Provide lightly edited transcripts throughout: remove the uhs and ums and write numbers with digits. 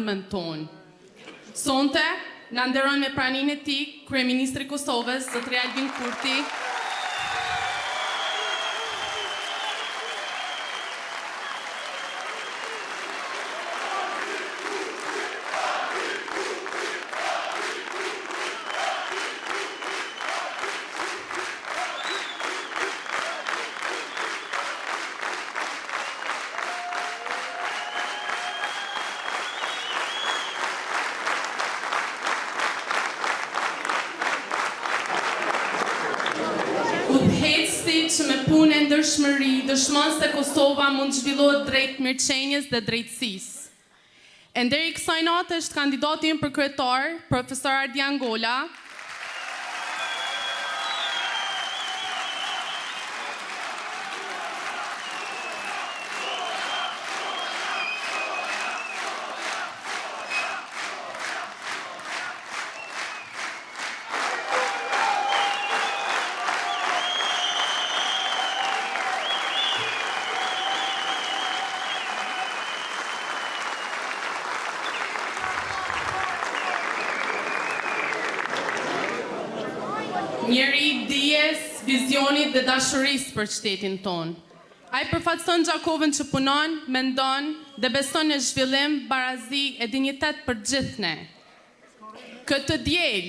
parlament tonë. Sonte, na nderon me praninë e tij, Kryeministri i Kosovës, Zotri Albin Kurti, që me punë e ndërshmëri dëshmon se Kosova mund të zhvillohet drejt mirëqenies dhe drejtësisë. E deri kësaj nate është kandidati im për kryetar, profesor Ardian Gola, njeri i dijes, vizionit dhe dashurisë për shtetin tonë. Ai përfaqëson Gjakovën që punon, mendon dhe beson në zhvillim, barazi e dinjitet për gjithë ne. Këtë diel,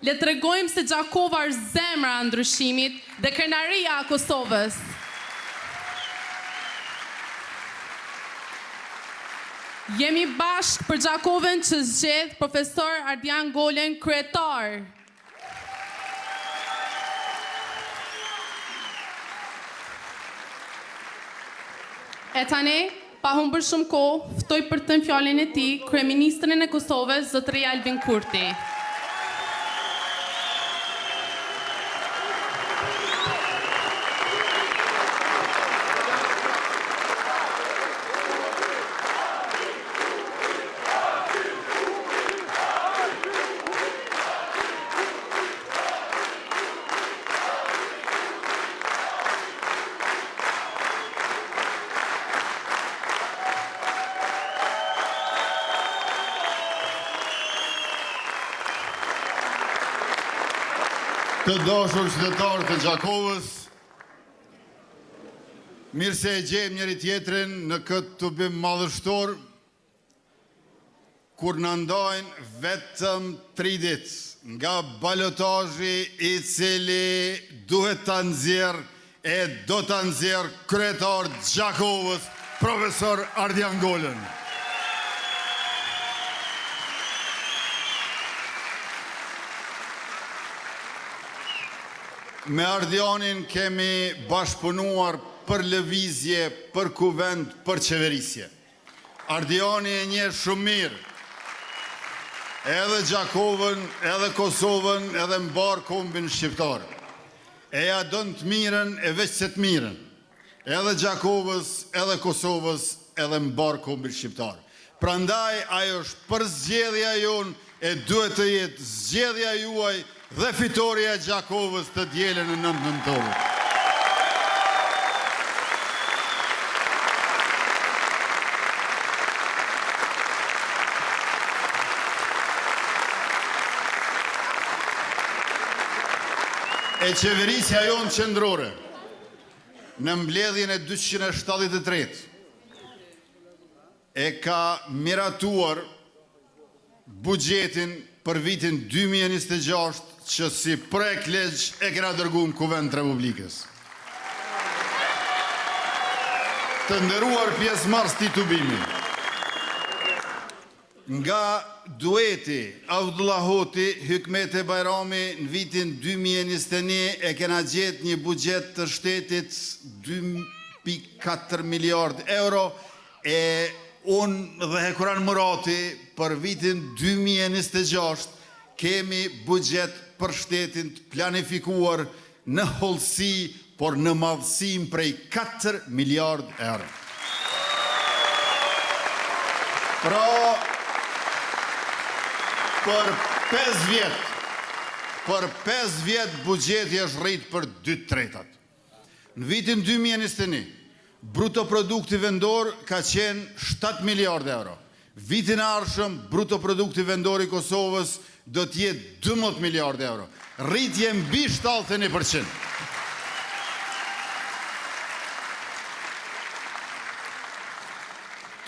le të tregojmë se Gjakova është zemra e ndryshimit dhe krenaria e Kosovës. Jemi bashkë për Gjakovën që zgjedh profesor Ardian Golën kryetar. E tani, pa humbur shumë kohë, ftoj për të thënë fjalën e tij Kryeministrin e Kosovës, Zotri Albin Kurti. Të dashur qytetarë të Gjakovës, mirë se e gjejmë njëri tjetrin në këtë tubim madhështor, kur në ndajnë vetëm 3 ditë nga balotazhi i cili duhet të nxjerrë e do të nxjerrë kryetar Gjakovës, profesor Ardian Golën. Me Ardianin kemi bashkëpunuar për lëvizje, për kuvend, për qeverisje. Ardiani e njeh shumë mirë edhe Gjakovën, edhe Kosovën, edhe mbar kombin shqiptar. E ja don të mirën e veç se të mirën. Edhe Gjakovës, edhe Kosovës, edhe mbar kombin shqiptar. Prandaj ajo është për zgjedhja jonë e duhet të jetë zgjedhja juaj dhe fitoria e Gjakovës të dielën e 9 nëntorit. E qeverisja jonë qendrore në mbledhjen e 273 e ka miratuar buxhetin për vitin 2026 që si projekt legj e kena dërguar në Kuvend të Republikës. Të nderuar pjesëmarrës të tubimit, nga dueti Abdullah Hoti, Hikmete Bajrami në vitin 2021 e kena gjetë një buxhet të shtetit 2.4 miliard euro e unë dhe Hekuran Murati për vitin 2026 kemi buxhet për shtetin të planifikuar në hollësi, por në madhësim prej 4 miliard euro. Pra, për 5 vjet buxheti është rrit për 2/3. Në vitin 2021, bruto produkti vendor ka qenë 7 miliard euro. Vitin e ardhshëm, bruto produkti vendor i Kosovës do të jetë 12 miliardë euro. Rritje mbi 71%.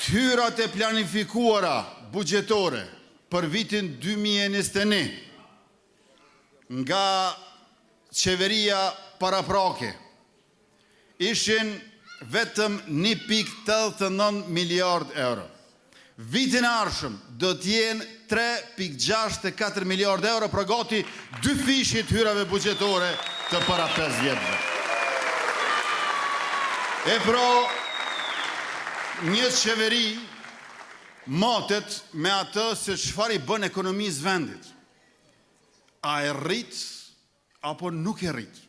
Hyrat e planifikuara buxhetore për vitin 2021 nga qeveria paraprake ishin vetëm 1,89 miliard euro. Vitin e ardhshëm do të jenë 3,64 miliard euro, pra gati 2 fishit hyrave buxhetore të para 5 vjetëve. E pra, një qeveri matet me atë se çfarë i bën ekonomisë vendit. A e rrit apo nuk e rrit?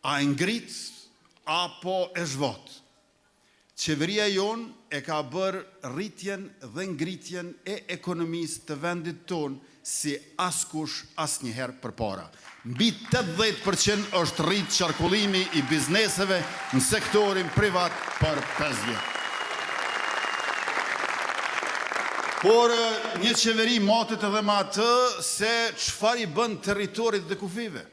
A e ngrit apo e zhvot? Qeveria jon e ka bërë rritjen dhe ngritjen e ekonomisë të vendit ton si askush asnjëherë përpara. Mbi 80% është rrit qarkullimi i bizneseve në sektorin privat për 5 vjet. Por një qeveri matet edhe me atë se çfarë i bën territorit dhe kufive.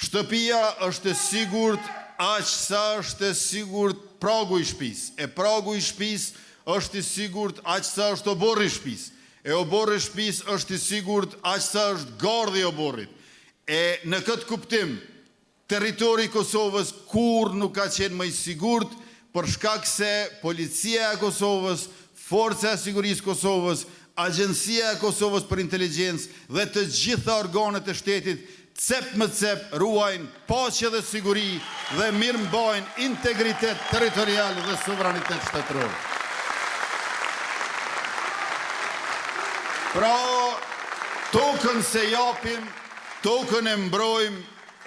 Shtëpia është e sigurt aq sa është e sigurt pragu i shtëpisë. E pragu i shtëpisë është i sigurt aq sa është oborri i shtëpisë. E oborri i shtëpisë është i sigurt aq sa është gardhi i oborrit. E në këtë kuptim, territori i Kosovës kur nuk ka qenë më i sigurt për shkak se policia e Kosovës, forca e sigurisë Kosovës, agjencia e Kosovës për inteligjencë dhe të gjitha organet e shtetit cep më cep ruajnë paqe dhe siguri dhe mirëmbajnë integritet territorial dhe suverenitet shtetëror. Pra, tokën se japim, tokën e mbrojmë,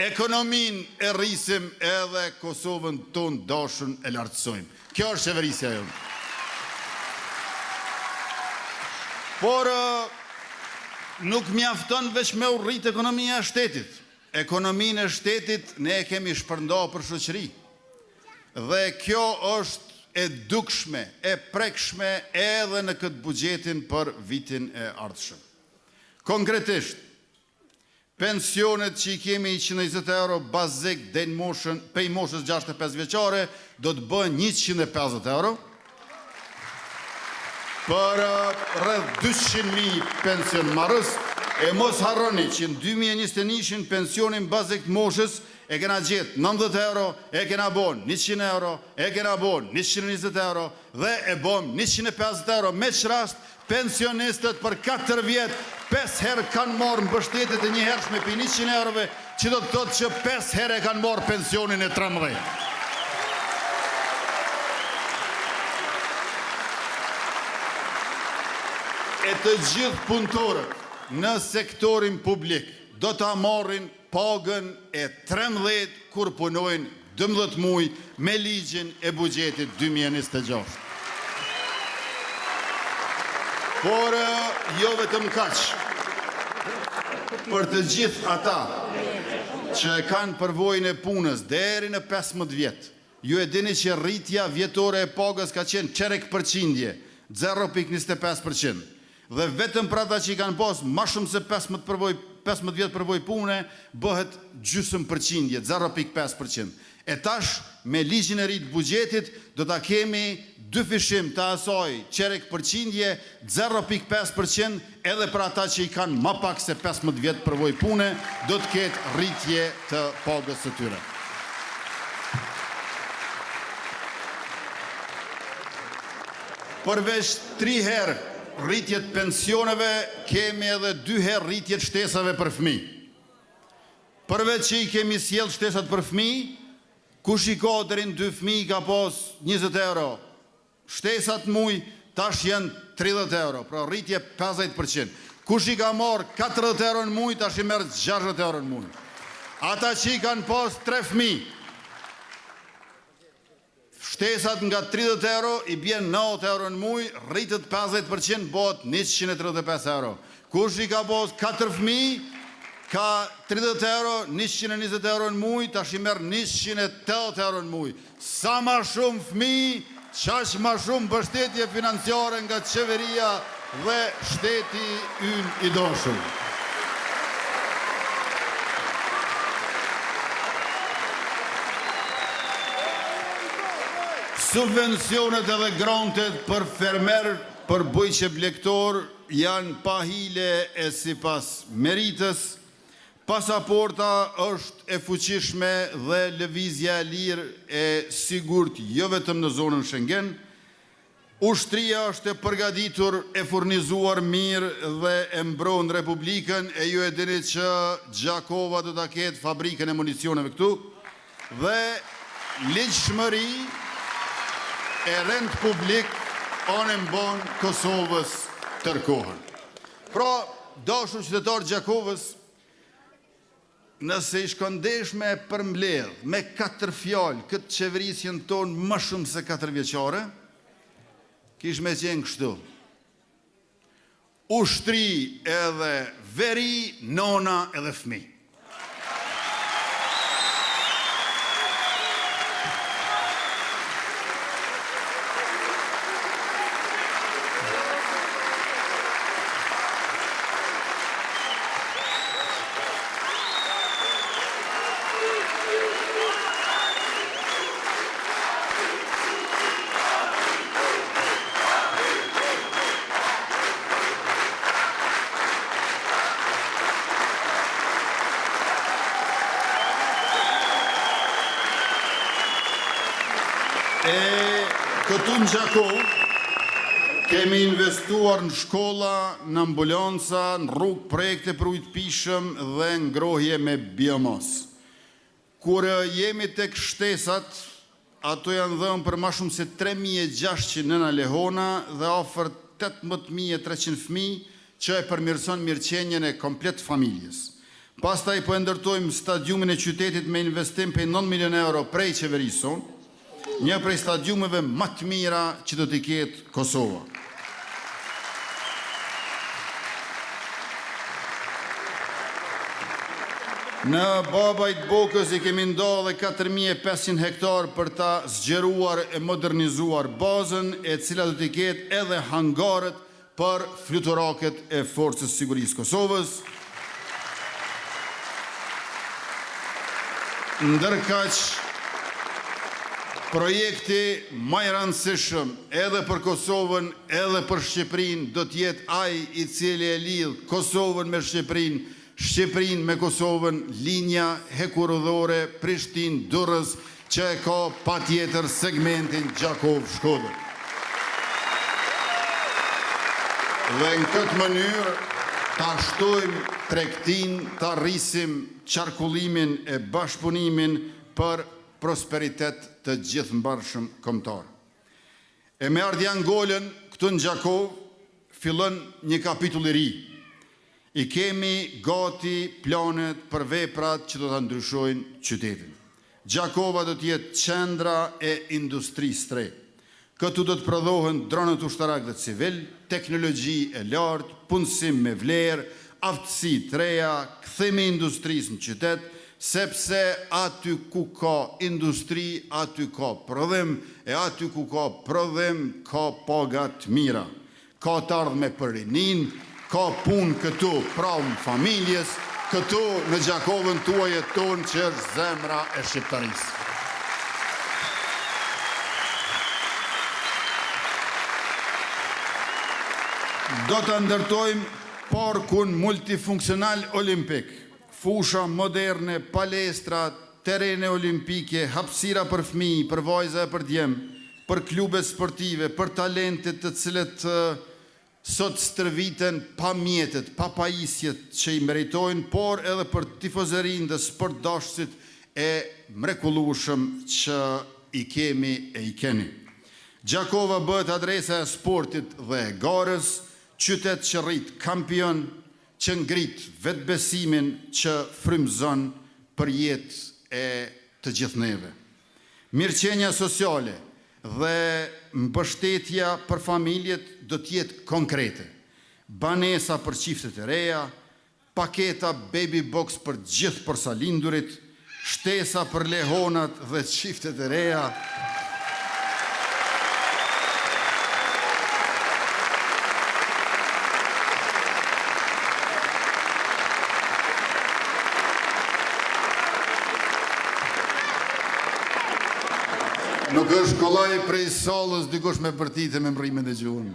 ekonomin e rrisim edhe Kosovën tonë dashun e lartësojmë. Kjo është qeverisja jonë. Por nuk mjafton veç me u rrit ekonomia e shtetit. Ekonominë e shtetit ne e kemi shpërnda për shoqëri. Dhe kjo është e dukshme, e prekshme edhe në këtë buxhetin për vitin e ardhshëm. Konkretisht, pensionet që i kemi 120 euro bazik dhe në moshën, pej moshës 65 vjeqare, do të bën 150 euro, për rreth 200.000 pension marrës, e mos harroni që në 2021 pensionin bazik të moshës e kena gjetë 90 euro, e kena bon 100 euro, e kena bon 120 euro, dhe e bon 150 euro, me që rast pensionistët për 4 vjetë 5 herë kanë marrë mbështetjet e një hershme për 100 eurove, që do të thotë që 5 herë e kanë marrë pensionin e 13. E të gjithë punëtorët në sektorin publik do të marrin pagën e 13 kur punojnë 12 muaj me ligjin e buxhetit 2026. Por jo vetëm kaq. Për të gjithë ata që e kanë përvojën e punës deri në 15 vjet, ju e dini që rritja vjetore e pagës ka qenë çerek përqindje, 0,25%. Dhe vetëm për ata që i kanë pas ma shumë se 15 vjetë përvoj pune, bëhet gjysmë përqindje, 0,5%. E tash, me ligjin e rritë buxhetit, do ta kemi 2 fishim të asaj çerek përqindje, 0,5%, edhe për ata që i kanë ma pak se 15 vjetë përvoj pune, do të ketë rritje të pagës së tyre. Përveç 3 herë rritjet pensioneve, kemi edhe 2 herë rritjet shtesave për fëmijë. Përveç që i kemi sjell shtesat për fëmijë, kush i ka deri në 2 fëmijë ka pas 20 euro. Shtesat muj tash janë 30 euro, pra rritje 50%. Kush i ka marrë 40 euro në muj, tash i merr 60 euro në muj. Ata që i kanë pas 3 fëmijë, shtesat nga 30 euro i bjen 90 euro në muj, rritët 50%, bëhet 135 euro. Kush i ka pas 4 fëmijë, ka 30 euro, 120 euro në muj, tash I merr 180 euro në muj. Sa ma shumë fëmijë, qaq ma shumë mbështetje financiare nga qeveria dhe shteti ynë I dashur. Subvencionet edhe grantet për fermer, për bujqe blektor, janë pa hile e sipas meritës. Pasaporta është e fuqishme dhe lëvizja e lirë e sigurt jo vetëm në zonën Schengen. Ushtria është e përgatitur, e furnizuar mirë dhe e mbron Republikën, e ju e dini që Gjakova do ta ketë fabrikën e municioneve këtu dhe ligjshmëri e rend publik anë mbon Kosovës tërkohën. Pra, dashur qytetar Gjakovës, nëse I shkondesh me përmbledh, me 4 fjalë, këtë qeverisjen tonë më shumë se 4 vjeqare, kish me qenë kështu. Ushtri edhe veri, nona edhe fëmi. Këtu në Gjakovë kemi investuar në shkolla, në ambulanca, në rrugë, projekte për ujë të pishëm dhe ngrohje me biomas. Kur jemi tek shtesat, ato janë dhënë për ma shumë se 3.600 nëna lehona dhe afër 18.300 fëmijë që e përmirëson mirëqenjen e komplet familjes. Pastaj po e ndërtojmë stadiumin e qytetit me investim për 9 milion euro prej qeverisë, një prej stadiumeve më të mira që do t'i ketë Kosova. Në Babajt Bokës I kemi ndodhe 4.500 hektar për ta zgjeruar e modernizuar bazën, e cila do t'i ketë edhe hangarët për fluturaket e Forcës Sigurisë Kosovës. Ndërkaq, projekti më I rëndësishëm edhe për Kosovën, edhe për Shqipërinë do të jetë ai I cili e lidh Kosovën me Shqipërinë, Shqipërinë me Kosovën, linja hekurudhore Prishtinë-Durrës, që e ka patjetër segmentin Gjakovë-Shkodër. Dhe në këtë mënyrë ta shtojmë tregtinë, ta rrisim qarkullimin e bashkëpunimin për prosperitet të gjithë mbarshëm kombëtar. E me ardhja ngolën këtu në Gjakovë fillon një kapitull I ri. I kemi gati planet për veprat që do ta ndryshojnë qytetin. Gjakova do të jetë qendra e industrisë së re. Këtu do të prodhohen dronët ushtarak dhe civil, teknologji e lartë, punësim me vlerë, aftësi të reja, kthimi I industrisë në qytet, sepse aty ku ka industri, aty ka prodhim, e aty ku ka prodhim, ka paga të mira. Ka të ardhme për rinin, ka punë këtu pranë familjes, këtu në Gjakovën tuaj jeton që është zemra e shqiptarisë. Do të ndërtojmë parkun multifunksional olimpik, fusha moderne, palestra, terene olimpike, hapësira për fëmijë, për vajza e për djem, për klube sportive, për talentet të cilët sot stërviten pa mjetet, pa pajisjet që I meritojnë, por edhe për tifozerin dhe sportdashësit e mrekullueshëm që I kemi e I keni. Gjakova bëhet adresa e sportit dhe e garës, qytet që rrit kampion, që ngrit vetbesimin që frymëzon për jetë e të gjithë neve. Mirëqenia sociale dhe mbështetja për familjet do të jetë konkrete. Banesa për çiftet e reja, paketa baby box për gjithë përsalindurit, shtesa për lehonat dhe çiftet e reja, nuk është kollaj prej sallës dikush me bërtite me mrimin e gjuhën.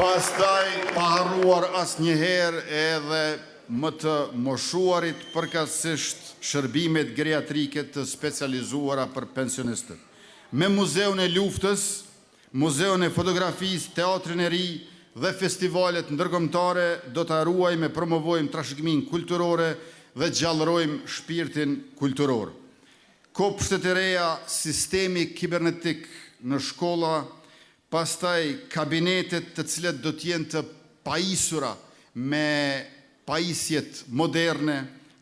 Pastaj pa harruar asnjëherë edhe më të moshuarit përkatësisht shërbimet geriatrike të specializuara për pensionistët. Me Muzeun e Luftës, Muzeun e Fotografisë, Teatrin e Ri dhe festivalet ndërkombëtare do të ruajmë e promovojmë trashëgiminë kulturore dhe gjallërojmë shpirtin kulturor. Kopshtet e reja, sistemi kibernetik në shkolla, pastaj kabinetet të cilat do t'jenë të pajisura me pajisjet moderne,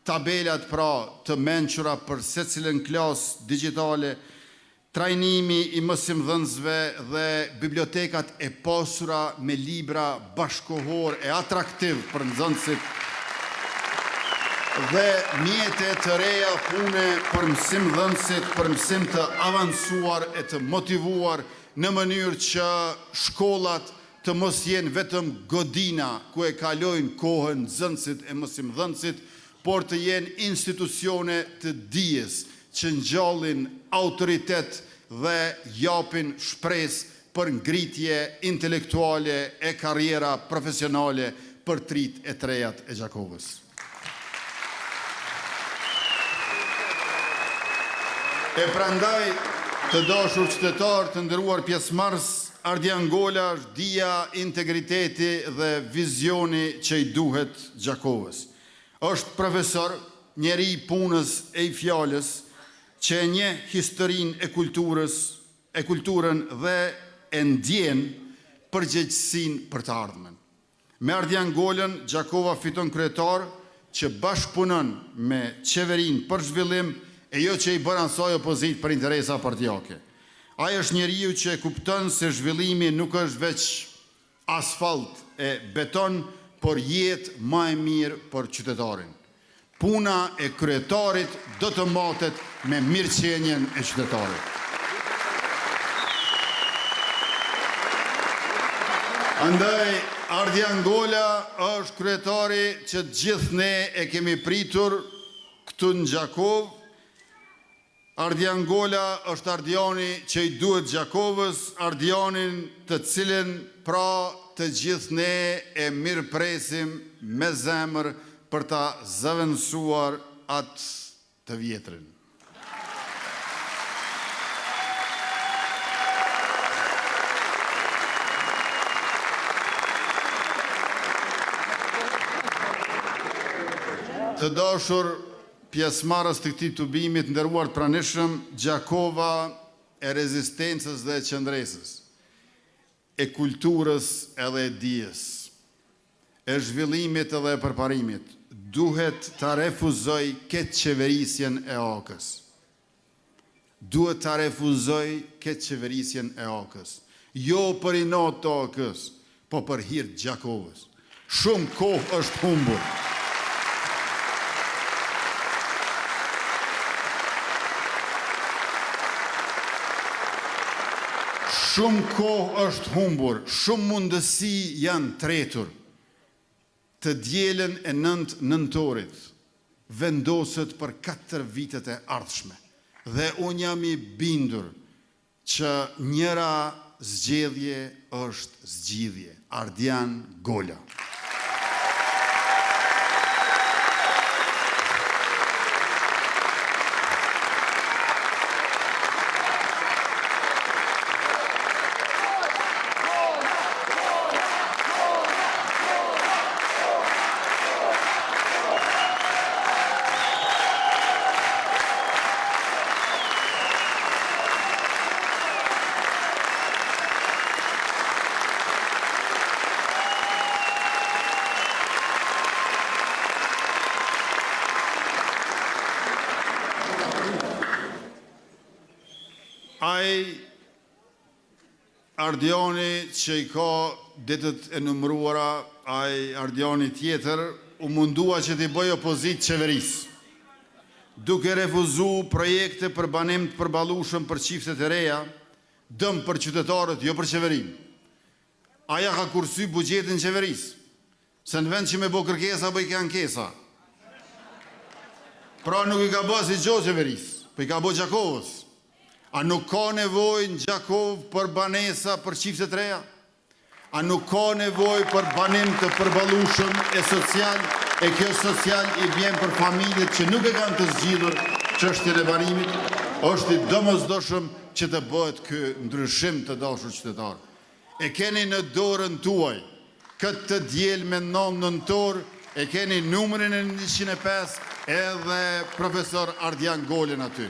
tabelat pra të mençura për secilën klasë digjitale, trajnimi i mësimdhënësve dhe bibliotekat e pasura me libra bashkohor e atraktiv për nxënësit dhe mjete të reja pune për mësimdhënësit, për mësim të avancuar e të motivuar në mënyrë që shkollat të mos jenë vetëm godina ku e kalojnë kohën nxënësit e mësimdhënësit, por të jenë institucione të dijes që ngjallin autoritet dhe japin shpresë për ngritje intelektuale e karriera profesionale për trit e trejat e Gjakovës. E prandaj, të dashur qytetar, të nderuar pjesëmarrës, Ardian Gola është dia, integriteti dhe vizioni që i duhet Gjakovës. Është profesor, njeri i punës e i fjalës, që e njeh historinë e kulturën dhe e ndjen përgjegjësinë për të ardhmen. Me Ardian Golën, Gjakova fiton kryetar që bashkëpunon me qeverinë për zhvillim e jo që i bën asaj opozit për interesa partijake. Ai është njeriu që e kupton se zhvillimi nuk është veç asfalt e beton, por jetë më e mirë për qytetarin. Puna e kryetarit do të matet me mirëqenien e qytetarit. Andaj, Ardian Gola është kryetari që gjithë ne e kemi pritur këtu në Gjakovë. Ardian Gola është Ardiani që i duhet Gjakovës, Ardianin të cilin pra të gjithë ne e mirëpresim me zemër për ta zëvendësuar atë të vjetrin. Të dashur pjesëmarrës të këtij tubimit, nderuar të pranishëm, Gjakova e rezistencës dhe e qëndresës, e kulturës edhe e dijes, e zhvillimit edhe e përparimit, duhet të refuzoj këtë qeverisjen e AK-s. Duhet të refuzoj këtë qeverisjen e AK-s. Jo për inat të AK-s, po për hir të Gjakovës. Shumë kohë është humbur. Shumë kohë është humbur, shumë mundësi janë tretur. Të dielën e 9 nëntorit vendoset për 4 vitet e ardhshme. Dhe unë jam i bindur që njëra zgjedhje është zgjidhje. Ardian Gola. Ardioni që i ka ditët e numëruara, ai Ardioni tjetër, u mundua që t'i bëj opozit qeverisë, duke refuzu projekte për banim të përballueshëm për çiftet e reja, dëm për qytetarët, jo për qeverinë. Aja ka kursy buxhetin qeverisë, se në vend që me bo kërkesa, bëj ka ankesa. Pra nuk i ka bë si gjo qeverisë, për i ka bo Gjakovës. A nuk ka nevoj në Gjakov për banesa për çiftet reja? A nuk ka nevoj për banim të përballueshëm e social, e kjo social i bjen për familjet që nuk e kanë të zgjidhur çështjen e banimit? Është i domosdoshëm që të bëhet ky ndryshim të dashur qytetar. E keni në dorën tuaj këtë të diel me 9 nëntor, e keni numrin e 105 edhe profesor Ardian Golën aty.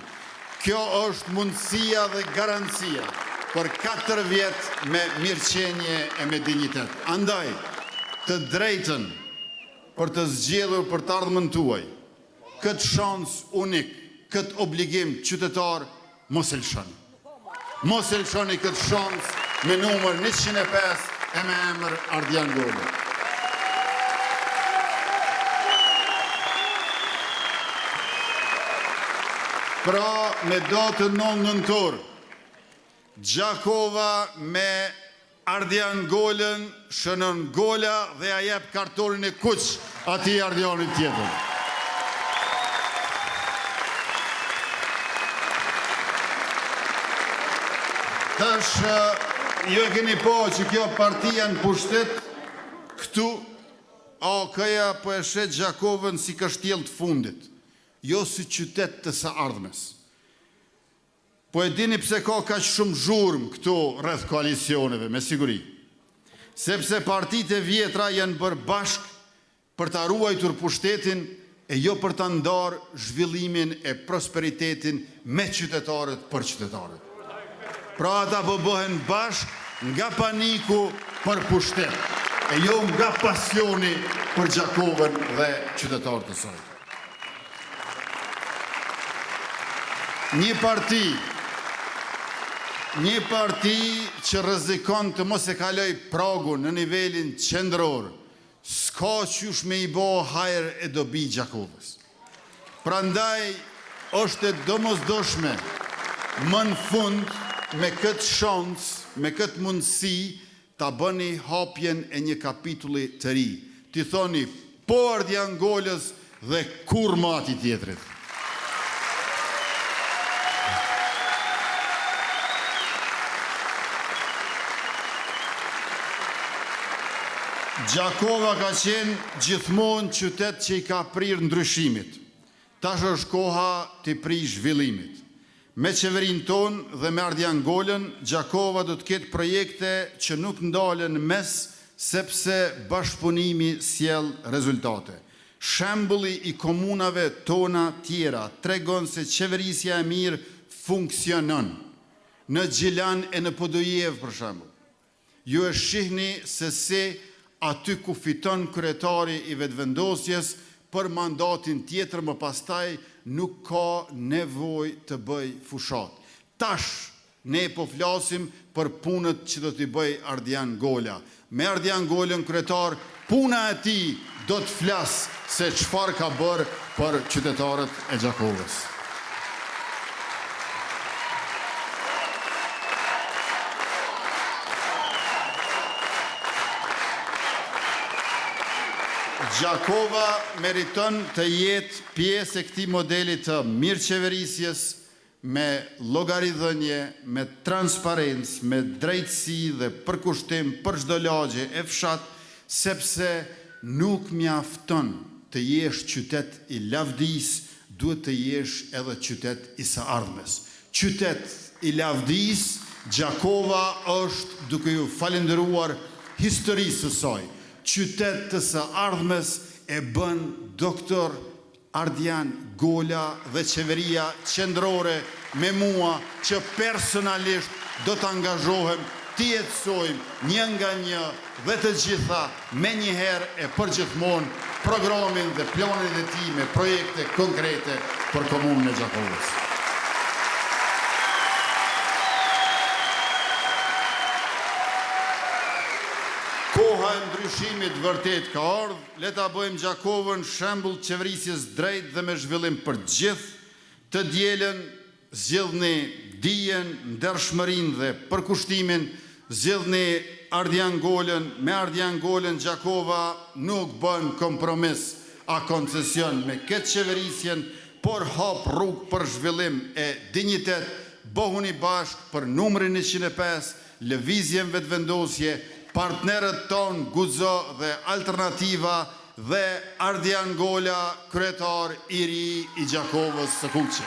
Kjo është mundësia dhe garancia për 4 vjetë me mirëqenje e me dignitet. Andaj, të drejtën për të zgjedhur për të ardhmen tuaj, këtë shans unik, këtë obligim qytetar, mos e lëshoni. Mos e lëshoni këtë shans me numër 105 e me emër Ardian Golën. Pra, me datën 9 nëntor, Gjakova me Ardian Golën shënon gola dhe a jep kartonin e kuq ati Ardianit tjetër. Tash, ju e keni po që kjo partia në pushtet, këtu, AOK-ja po e shet Gjakovën si kështjel të fundit, jo si qytet të së ardhmes. Po e dini pse ka kaq shumë zhurmë këtu rreth koalicioneve, me siguri. Sepse partitë e vjetra janë bërë bashk për ta ruajtur pushtetin e jo për ta ndarë zhvillimin e prosperitetin me qytetarët për qytetarët. Pra ata po bëhen bashk nga paniku për pushtet, e jo nga pasioni për Gjakovën dhe qytetarët e saj. Një parti që rrezikon të mos e kaloj pragun në nivelin qendror, s'ka qysh me i bo hajër e dobi Gjakovës. Prandaj është e domosdoshme më në fund me këtë shans, me këtë mundësi, ta bëni hapjen e një kapitulli të ri. Ti thoni, po Ardian Golës dhe kur më ati tjetrit. Gjakova ka qenë gjithmonë qytet që i ka prirë ndryshimit. Tash është koha të prish zhvillimit. Me qeverin tonë dhe me Ardian Golën, Gjakova do të ketë projekte që nuk ndalen mes, sepse bashkëpunimi sjell rezultate. Shembulli i komunave tona tjera tregon se qeverisja e mirë funksionon. Në Gjilan e në Podojev, për shembull. Ju e shihni se si aty ku fiton kryetari i vetëvendosjes për mandatin tjetër më pastaj nuk ka nevoj të bëj fushat. Tash ne po flasim për punët që do t'i bëj Ardian Gola. Me Ardian Golën kryetar, puna e tij do të flas se çfarë ka bërë për qytetarët e Gjakovës. Gjakova meriton të jetë pjesë e këtij modeli të mirëqeverisjes me llogaridhënie, me transparencë, me drejtësi dhe përkushtim për çdo lagje e fshat, sepse nuk mjafton të jesh qytet i lavdis, duhet të jesh edhe qytet i së ardhmes. Qytet i lavdis, Gjakova është, duke ju falendëruar historisë së saj, qytet të së ardhmes e bën doktor Ardian Gola dhe qeveria qendrore me mua që personalisht do të angazhohem të jetësojmë një nga një dhe të gjitha me njëherë e përgjithmonë programin dhe planin e tij me projekte konkrete për komunën e Gjakovës. Koha e ndryshimit vërtet ka ardhur, le ta bëjmë Gjakovën shembull qeverisjes drejt dhe me zhvillim për gjithë, të dielën zgjidhni dijen, ndershmërinë dhe përkushtimin, zgjidhni Ardiangolën, me Ardiangolën Gjakova nuk bën kompromis a koncesion me këtë qeverisjen, por hap rrugë për zhvillim e dinjitet, bohuni bashk për numrin 105, lëvizjen vetëvendosje, partnerët ton Guzo dhe Alternativa dhe Ardiangola, kryetar i ri i Gjakovës së Kuqe.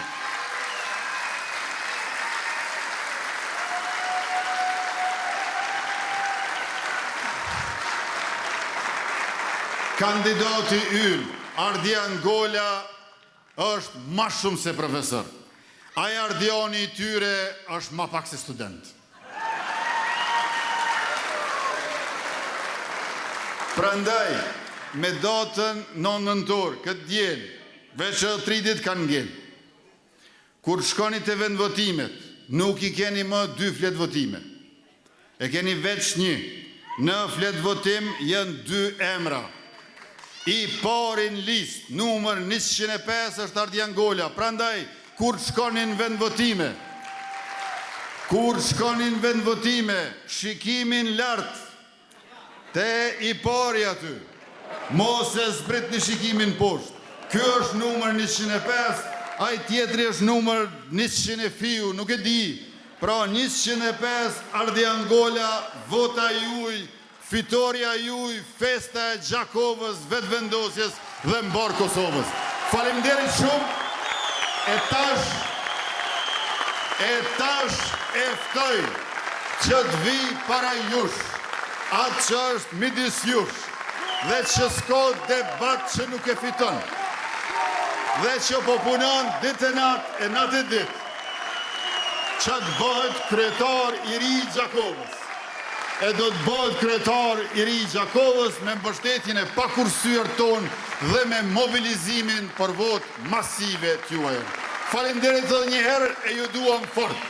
Kandidati ynë, Ardiangola, është ma shumë se profesor. Ai Ardiani i tyre është ma pak se student. Prandaj, me datën 9 nëntor, këtë diel, veç 3 ditë kanë ngel. Kur shkoni të vendvotimet, nuk i keni më 2 fletë votime. E keni veç 1. Në fletë votim janë 2 emra. I parin list, numër 105 është Ardiangola. Prandaj, kur shkonin vendvotime, shikimin lartë, te i pari aty, mos e zbrit një shikimin poshtë. Ky është numër 105, ai tjetri është numër 100 e fiu, nuk e di. Pra 105 Ardiangola, vota juj, fitoria juj, festa e Gjakovës, vetëvendosjes dhe mbar Kosovës. Faleminderit shumë, e tash e ftoj që të vi para jush, atë që është midis jush, dhe që s'ka debat që nuk e fiton, dhe që po punon ditë e natë e ditë, që të bëhet kryetar i ri i Gjakovës. E do të bëhet kryetar i ri i Gjakovës me mbështetjen e pakursyer ton dhe me mobilizimin për votë masive t'juaj. Faleminderit edhe një herë e ju duam fort.